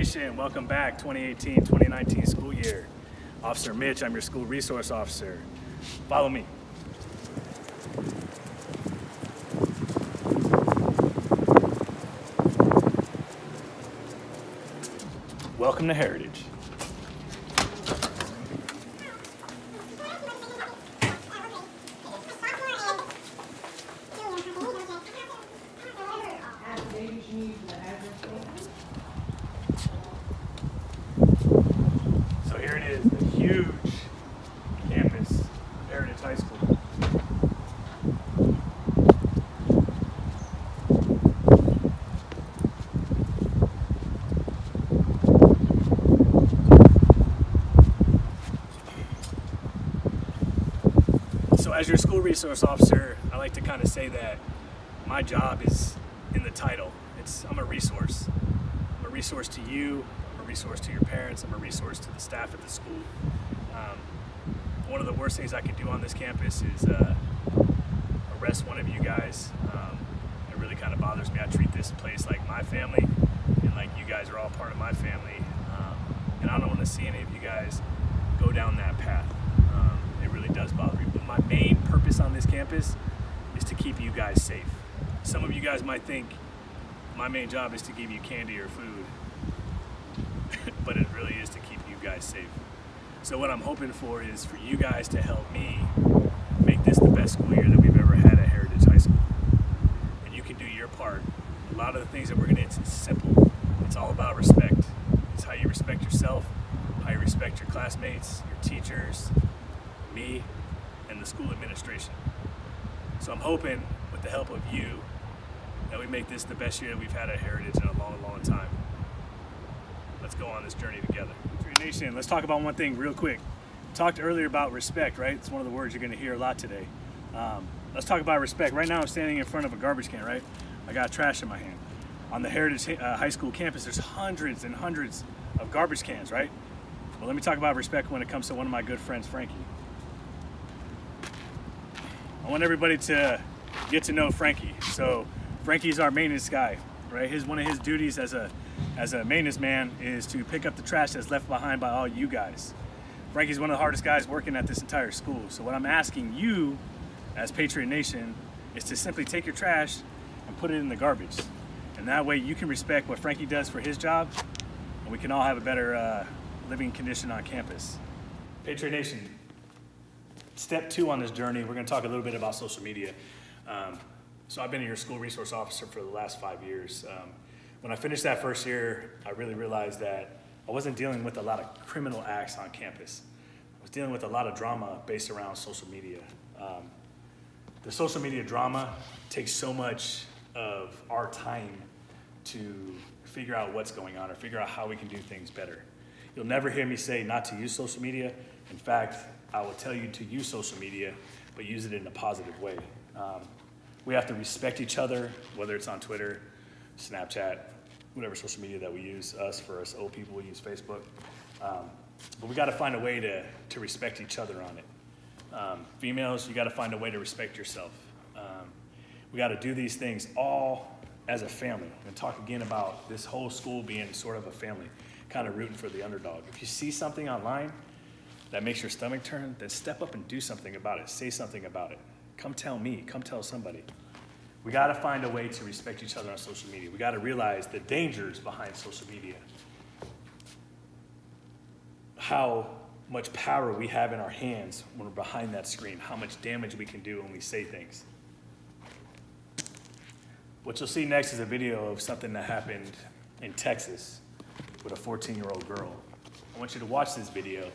Nation, welcome back, 2018-2019 school year. Officer Mitch, I'm your school resource officer. Follow me. Welcome to Heritage. So here it is, the huge campus of Heritage High School. So as your school resource officer, I like to kind of say that my job is in the title. I'm a resource. I'm a resource to you, I'm a resource to your parents, I'm a resource to the staff at the school. One of the worst things I could do on this campus is arrest one of you guys. It really kind of bothers me. I treat this place like my family, and like you guys are all part of my family. And I don't want to see any of you guys go down that path. It really does bother me. But my main purpose on this campus is to keep you guys safe. Some of you guys might think my main job is to give you candy or food, but it really is to keep you guys safe. So what I'm hoping for is for you guys to help me make this the best school year that we've ever had at Heritage High School. And you can do your part. A lot of the things that we're gonna, it's simple. It's all about respect. It's how you respect yourself, how you respect your classmates, your teachers, me, and the school administration. So I'm hoping with the help of you that we make this the best year that we've had at Heritage in a long, long time. Let's go on this journey together. Patriot Nation, let's talk about one thing real quick. We talked earlier about respect, right? It's one of the words you're gonna hear a lot today. Let's talk about respect. Right now I'm standing in front of a garbage can, right? I got trash in my hand. On the Heritage High School campus, there's hundreds and hundreds of garbage cans, right? Well, let me talk about respect when it comes to one of my good friends, Frankie. I want everybody to get to know Frankie. So Frankie's our maintenance guy, right? One of his duties as a maintenance man is to pick up the trash that's left behind by all you guys. Frankie's one of the hardest guys working at this entire school. So what I'm asking you as Patriot Nation is to simply take your trash and put it in the garbage. And that way you can respect what Frankie does for his job, and we can all have a better living condition on campus. Patriot Nation, step 2 on this journey, we're gonna talk a little bit about social media. So I've been your school resource officer for the last 5 years. When I finished that first year, I really realized that I wasn't dealing with a lot of criminal acts on campus. I was dealing with a lot of drama based around social media. The social media drama takes so much of our time to figure out what's going on or figure out how we can do things better. You'll never hear me say not to use social media. In fact, I will tell you to use social media, but use it in a positive way. We have to respect each other, whether it's on Twitter, Snapchat, whatever social media that we use. For us old people, we use Facebook. But we gotta find a way to respect each other on it. Females, you gotta find a way to respect yourself. We gotta do these things all as a family. I'm gonna talk again about this whole school being sort of a family, kind of rooting for the underdog. If you see something online that makes your stomach turn, then step up and do something about it. Say something about it. Come tell me, come tell somebody. We gotta find a way to respect each other on social media. We gotta realize the dangers behind social media. How much power we have in our hands when we're behind that screen. How much damage we can do when we say things. What you'll see next is a video of something that happened in Texas with a 14-year-old girl. I want you to watch this video,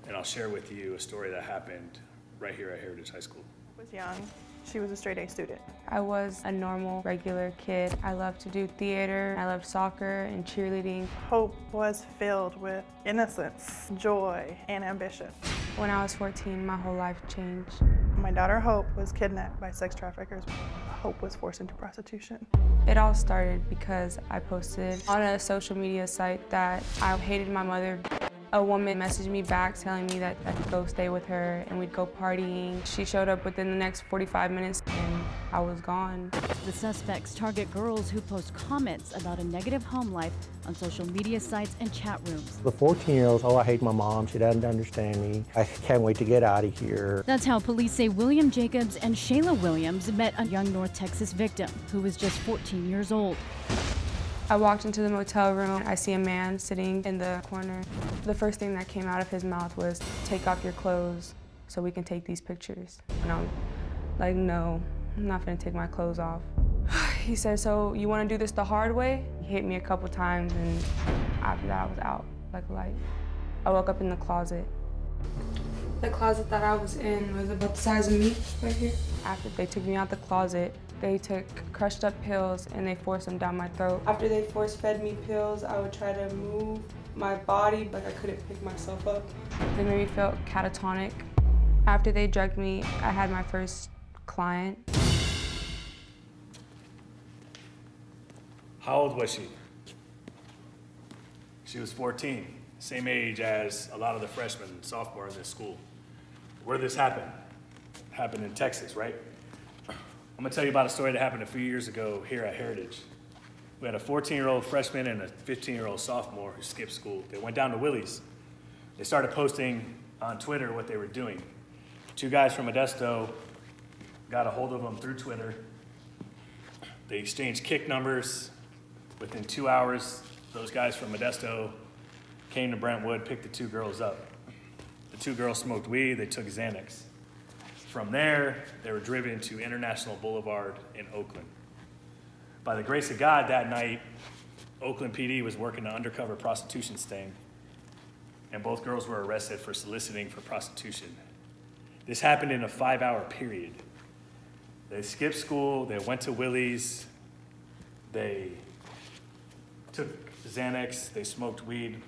and I'll share with you a story that happened right here at Heritage High School. I was young. She was a straight A student. I was a normal, regular kid. I loved to do theater. I loved soccer and cheerleading. Hope was filled with innocence, joy, and ambition. When I was 14, my whole life changed. My daughter Hope was kidnapped by sex traffickers. Hope was forced into prostitution. It all started because I posted on a social media site that I hated my mother. A woman messaged me back telling me that I could go stay with her and we'd go partying. She showed up within the next 45 minutes and I was gone. The suspects target girls who post comments about a negative home life on social media sites and chat rooms. The 14-year-old, oh, I hate my mom, she doesn't understand me, I can't wait to get out of here. That's how police say William Jacobs and Shayla Williams met a young North Texas victim who was just 14 years old. I walked into the motel room. I see a man sitting in the corner. The first thing that came out of his mouth was, "Take off your clothes so we can take these pictures." And I'm like, no, I'm not gonna take my clothes off. He said, "So you wanna do this the hard way?" He hit me a couple times, and after that I was out like a light. I woke up in the closet. The closet that I was in was about the size of me, right here. After they took me out the closet, they took crushed up pills and they forced them down my throat. After they force fed me pills, I would try to move my body, but I couldn't pick myself up. They made me feel catatonic. After they drugged me, I had my first client. How old was she? She was 14, same age as a lot of the freshmen and sophomores in this school. Where did this happen? It happened in Texas, right? I'm gonna tell you about a story that happened a few years ago here at Heritage. We had a 14-year-old freshman and a 15-year-old sophomore who skipped school. They went down to Willie's. They started posting on Twitter what they were doing. Two guys from Modesto got a hold of them through Twitter. They exchanged kick numbers. Within 2 hours, those guys from Modesto came to Brentwood, picked the two girls up. The two girls smoked weed, they took Xanax. From there, they were driven to International Boulevard in Oakland. By the grace of God, that night, Oakland PD was working an undercover prostitution sting, and both girls were arrested for soliciting for prostitution. This happened in a 5-hour period. They skipped school, they went to Willie's, they took Xanax, they smoked weed,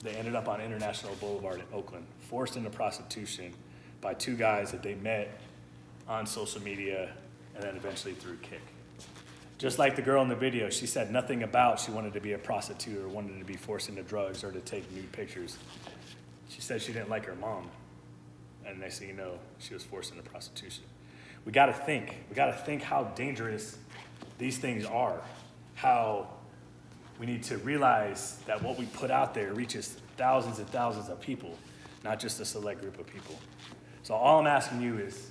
they ended up on International Boulevard in Oakland, forced into prostitution by two guys that they met on social media and then eventually through Kick. Just like the girl in the video, she said nothing about she wanted to be a prostitute or wanted to be forced into drugs or to take nude pictures. She said she didn't like her mom, and next thing you know, she was forced into prostitution. We gotta think how dangerous these things are, how we need to realize that what we put out there reaches thousands and thousands of people, not just a select group of people. So all I'm asking you is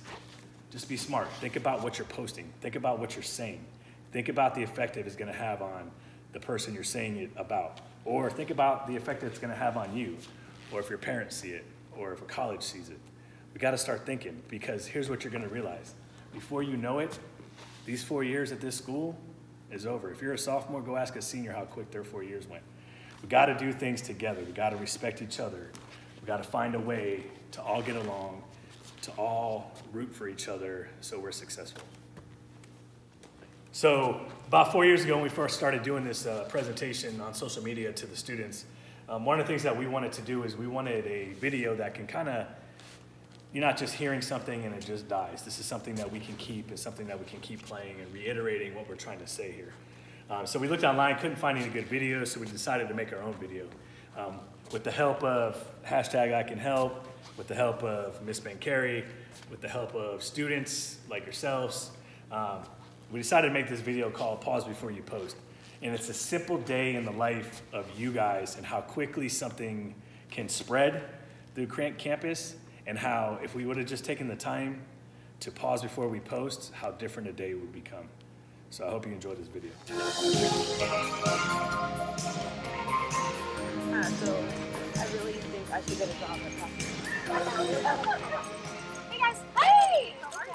just be smart. Think about what you're posting. Think about what you're saying. Think about the effect it is gonna have on the person you're saying it about. Or think about the effect it's gonna have on you, or if your parents see it, or if a college sees it. We gotta start thinking, because here's what you're gonna realize. Before you know it, these 4 years at this school is over. If you're a sophomore, go ask a senior how quick their 4 years went. We gotta do things together. We gotta respect each other. We gotta find a way to all get along, to all root for each other so we're successful. So about 4 years ago when we first started doing this presentation on social media to the students, one of the things that we wanted to do is we wanted a video that can kind of, you're not just hearing something and it just dies. This is something that we can keep and something that we can keep playing and reiterating what we're trying to say here. So we looked online, couldn't find any good videos, so we decided to make our own video. With the help of #ICanHelp, with the help of Miss Ben-Carey, with the help of students like yourselves, we decided to make this video called Pause Before You Post. And it's a simple day in the life of you guys and how quickly something can spread through campus, and how if we would have just taken the time to pause before we post, how different a day would become. So I hope you enjoyed this video. So I really think I should get a job at Costco. Hey guys, hey! How are you?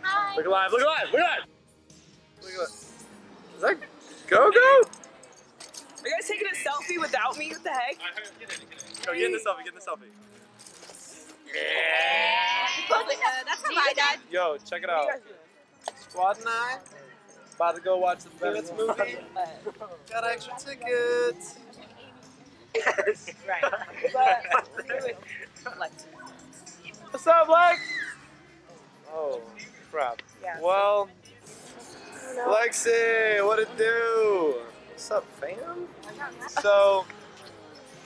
Hi. Look alive, look alive, look alive! Look alive. Is that Go-Go? Are you guys taking a selfie without me? What the heck? Go, get in the selfie, get in the selfie. That's not my dad. Yo, check it out. Squad and I about to go watch the Peanuts movie. Got extra tickets. Right. But what's up, Lex? Oh, crap. Yeah. Well, Lexi, what it do? What's up, fam? So,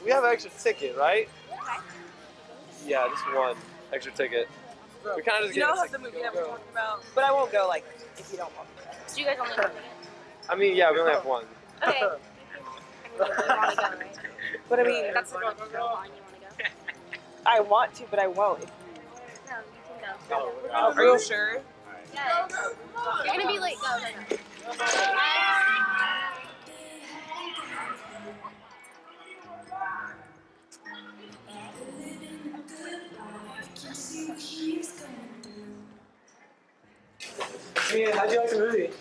we have an extra ticket, right? Yeah, just one extra ticket. We kind of just You know get how the movie that we're talking about? But I won't go, like, if you don't want me to. So you guys only have one ticket? I mean, yeah, we only have one. Okay. I mean, you want to go, right? But I mean, That's the girl line. You want to go? I want to, but I won't. If No, you can go. Are you sure? Yeah. You're gonna be late. Go. Yeah, how'd you like the movie? It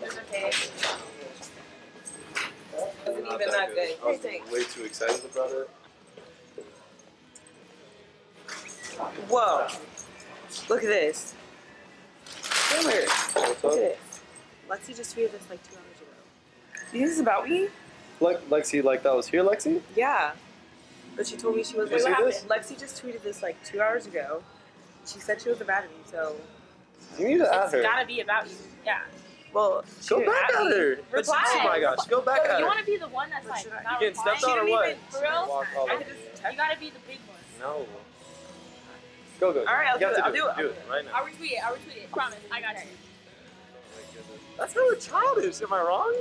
was okay. Wasn't even that good. I was way too excited about it. Whoa. Look at this. Taylor, What's look up? at this. Lexi just tweeted this like 2 hours ago. You think this is about me? Lexi, like that was here, Lexi? Yeah. But she told me she was. Did you Wait, what see happened? Lexi just tweeted this like 2 hours ago. She said she was about me, so. You need to add It's her. gotta be about you. Yeah. Well, Go back at her. Reply. Oh my gosh, go back at You her. want to be the one that's like not You getting replying? stepped on or what? For real? Walk all I over. could just, you gotta be the big one. No. Go, go. All right, I'll You have do it. to I'll do it. Do it right now. I'll retweet it. I'll retweet it. Promise. I got it. That's kind of childish. Am I wrong?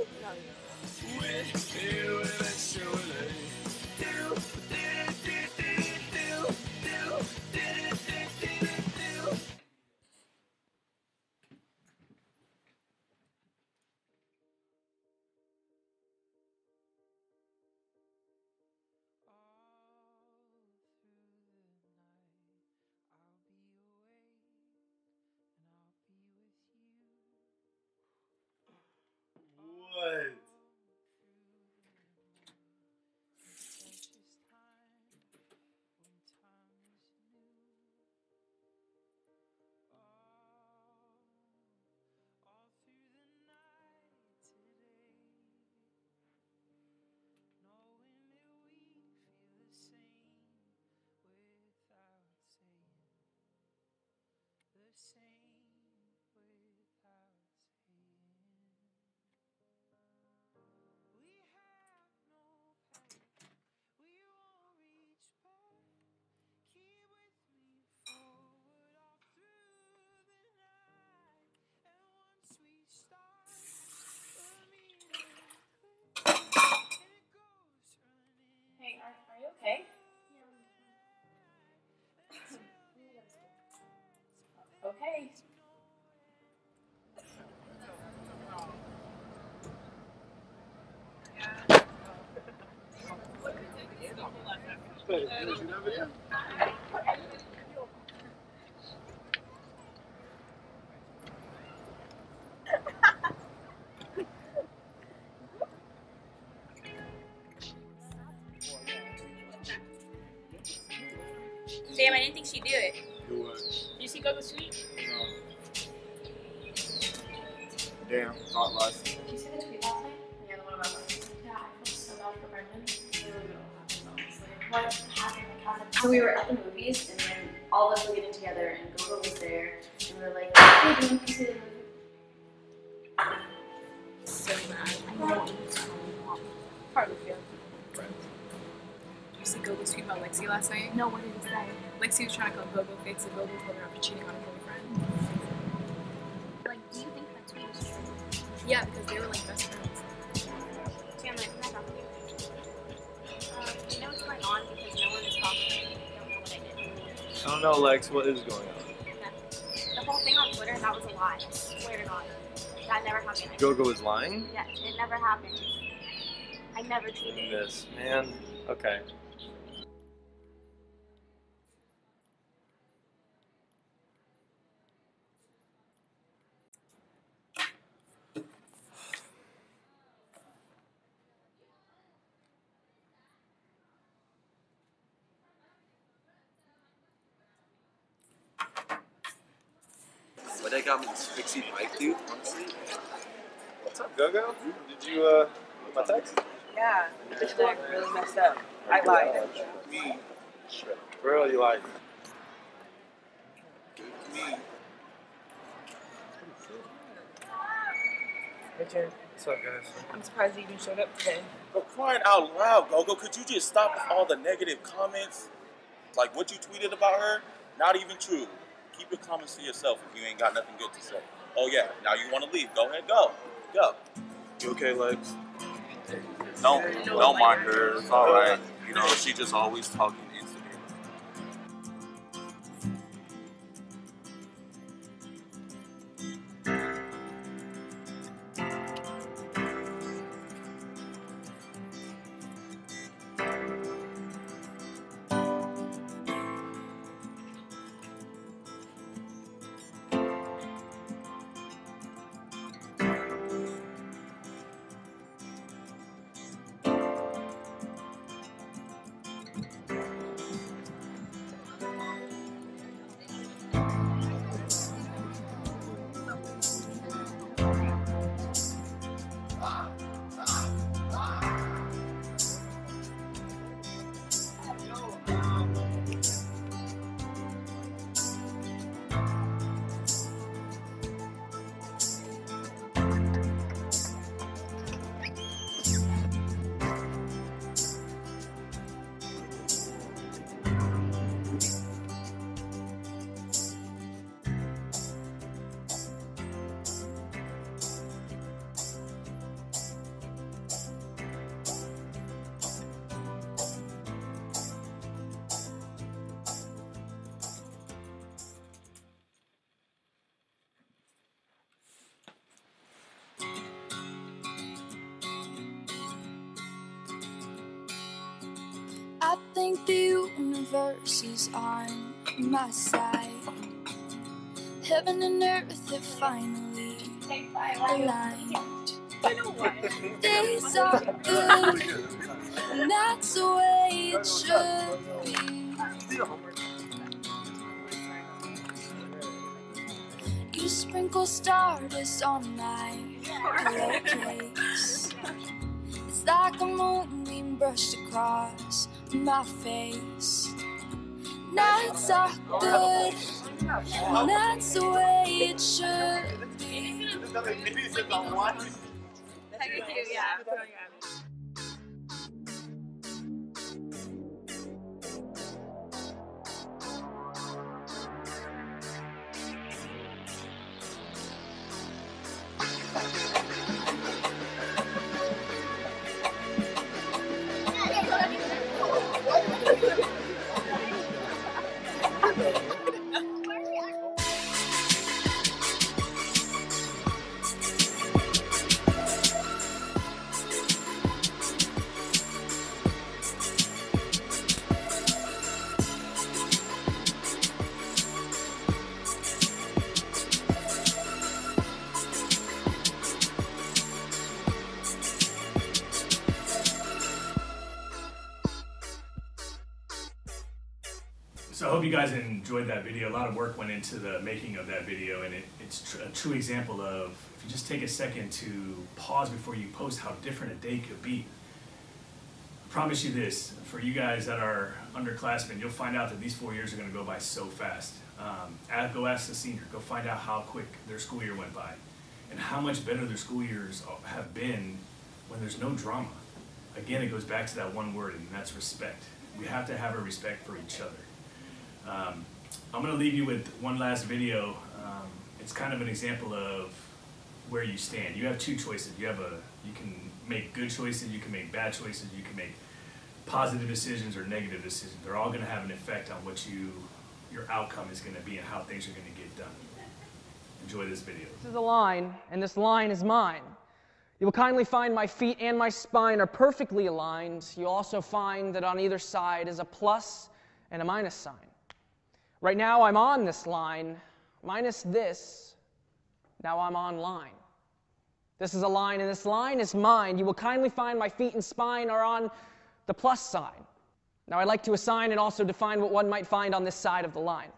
What? Hey, are you okay? Okay. Damn, I didn't think she'd do it. Do what? Did you see Go Go Sweet? No. Damn, thought less. Did you see the tweet last night? Yeah, the one about yeah, I feel so bad for Brendan. Really don't know, honestly. What happened? So we were at the movies, and then all of us were getting together, and Gogo was there, and we were like, hey, do you want to see the movie? So mad. I know it's so hard to feel. Did you see Go Go Sweet about Lexi last night? No, what did he say? Lexi was trying to call Gogo fakes and Gogo told her after cheating on her boyfriend. Like, do you think that tweet is true? Yeah, because they were like best friends. Chandler, can I talk to you? You know what's going on because no one is talking to me. They don't know what I did. I don't know, Lex. What is going on? The whole thing on Twitter, that was a lie. I swear to God. That never happened. Gogo is lying? Yeah, it never happened. I never cheated. This, man. Okay. But they got me this fixie bike, dude, honestly. What's up, Gogo? Did you, get my text? Yeah, this neck really messed up. I lied. Me. For real, you lied. Me. Hey, Jen. What's up, guys? I'm surprised you even showed up today. For crying out loud, Gogo, could you just stop with all the negative comments? Like what you tweeted about her, not even true. keep your comments to yourself if you ain't got nothing good to say. Oh yeah, now you want to leave? Go ahead, go. You okay, Lex? Don't mind her. It's all right. You know, she just always talking Instagram. I think the universe is on my side. Heaven and earth have finally aligned. Days are good, and that's the way it should be. You sprinkle stardust on my pillowcase. It's like a moonbeam brushed across my face. Nights are good, and that's the way it should be. So I hope you guys enjoyed that video. A lot of work went into the making of that video, and it's a true example of, if you just take a second to pause before you post, how different a day could be. I promise you this, for you guys that are underclassmen, you'll find out that these 4 years are gonna go by so fast. Go ask the senior, go find out how quick their school year went by, and how much better their school years have been when there's no drama. Again, it goes back to that one word, and that's respect. We have to have a respect for each other. I'm going to leave you with one last video. It's kind of an example of where you stand. You have two choices. You can make good choices, you can make bad choices, you can make positive decisions or negative decisions. They're all going to have an effect on what your outcome is going to be and how things are going to get done. Enjoy this video. This is a line, and this line is mine. You will kindly find my feet and my spine are perfectly aligned. You'll also find that on either side is a plus and a minus sign. Right now I'm on this line, minus this, now I'm on line. This is a line, and this line is mine. You will kindly find my feet and spine are on the plus sign. Now I'd like to assign and also define what one might find on this side of the line.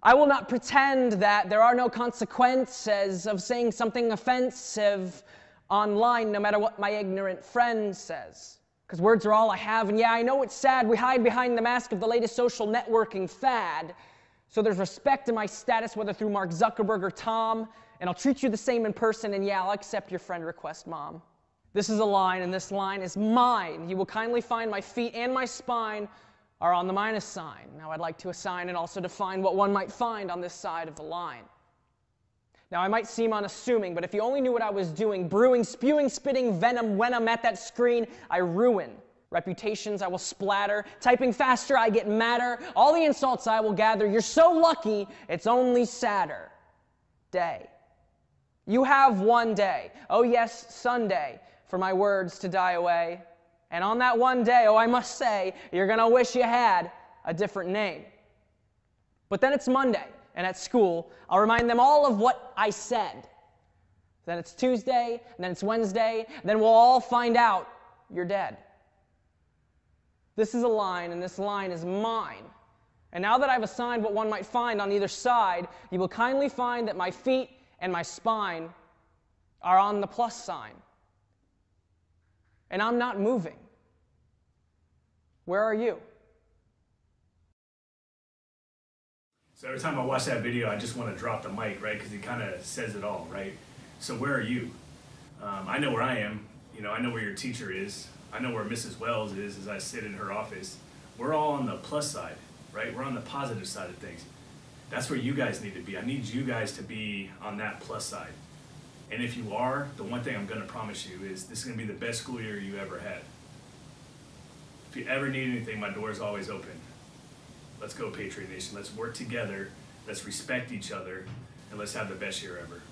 I will not pretend that there are no consequences of saying something offensive online, no matter what my ignorant friend says. Because words are all I have, and yeah, I know it's sad. We hide behind the mask of the latest social networking fad. So there's respect in my status, whether through Mark Zuckerberg or Tom, and I'll treat you the same in person, and yeah, I'll accept your friend request, Mom. This is a line, and this line is mine. You will kindly find my feet and my spine are on the minus sign. Now I'd like to assign and also define what one might find on this side of the line. Now I might seem unassuming, but if you only knew what I was doing, brewing, spewing, spitting venom when I'm at that screen, I ruin. Reputations I will splatter, typing faster I get madder, all the insults I will gather, you're so lucky, it's only sadder. Day. You have one day, oh yes, Sunday, for my words to die away. And on that one day, oh I must say, you're gonna wish you had a different name. But then it's Monday, and at school, I'll remind them all of what I said. Then it's Tuesday, and then it's Wednesday, and then we'll all find out you're dead. This is a line, and this line is mine. And now that I've assigned what one might find on either side, you will kindly find that my feet and my spine are on the plus sign. And I'm not moving. Where are you? So every time I watch that video, I just want to drop the mic, right? Because it kind of says it all, right? So where are you? I know where I am. You know, I know where your teacher is. I know where Mrs. Wells is as I sit in her office. We're all on the plus side, right? We're on the positive side of things. That's where you guys need to be. I need you guys to be on that plus side. And if you are, the one thing I'm going to promise you is this is going to be the best school year you ever had. If you ever need anything, my door is always open. Let's go, Patriot Nation. Let's work together. Let's respect each other. And let's have the best year ever.